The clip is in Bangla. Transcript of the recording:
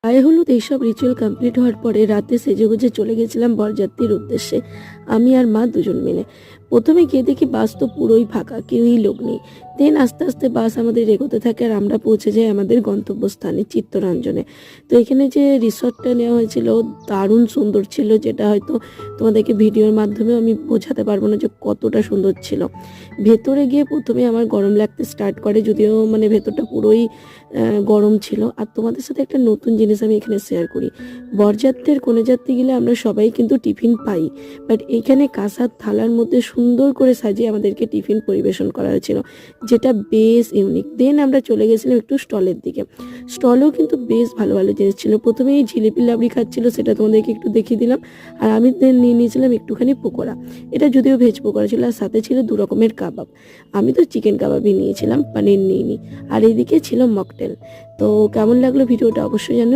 গায়ে হলুদ এইসব রিচুয়াল কমপ্লিট হওয়ার পরে রাতে সেজেগুজে চলে গেছিলাম বরযাত্রীর উদ্দেশ্যে। আমি আর মা দুজন মিলে প্রথমে গিয়ে দেখি বাস তো পুরোই ফাঁকা, কেউই লোক নেই। দেন আস্তে আস্তে বাস আমাদের এগোতে থাকে আর আমরা পৌঁছে যাই আমাদের গন্তব্যস্থানে চিত্তরঞ্জনে। তো এখানে যে রিসর্টটা নেওয়া হয়েছিল দারুণ সুন্দর ছিল, যেটা হয়তো তোমাদেরকে ভিডিওর মাধ্যমে আমি বোঝাতে পারবো না যে কতটা সুন্দর ছিল। ভেতরে গিয়ে প্রথমে আমার গরম লাগতে স্টার্ট করে, যদিও মানে ভেতরটা পুরোই গরম ছিল। আর তোমাদের সাথে একটা নতুন জিনিস আমি এখানে শেয়ার করি, বরযাত্রীর কোণে যাত্রী গেলে আমরা সবাই কিন্তু টিফিন পাই, বাট এখানে কাঁসার থালার মধ্যে সুন্দর করে সাজিয়ে আমাদেরকে টিফিন পরিবেশন করা হয়েছিল, যেটা বেশ ইউনিক। দেন আমরা চলে গেছিলাম একটু স্টলের দিকে। স্টলেও কিন্তু বেশ ভালো ভালো জিনিস ছিল। প্রথমে এই জিলিপি লাবড়ি খাচ্ছিল, সেটা তোমাদেরকে একটু দেখিয়ে দিলাম। আর আমি দেন নিয়ে নিয়েছিলাম একটুখানি পকোড়া। এটা যদিও ভেজ পকোড়া ছিল, আর সাথে ছিল 2 রকমের কাবাব। আমি তো চিকেন কাবাবই নিয়েছিলাম, পনির নিইনি। আর এইদিকে ছিল মকটেল। তো কেমন লাগলো ভিডিওটা অবশ্যই জানো।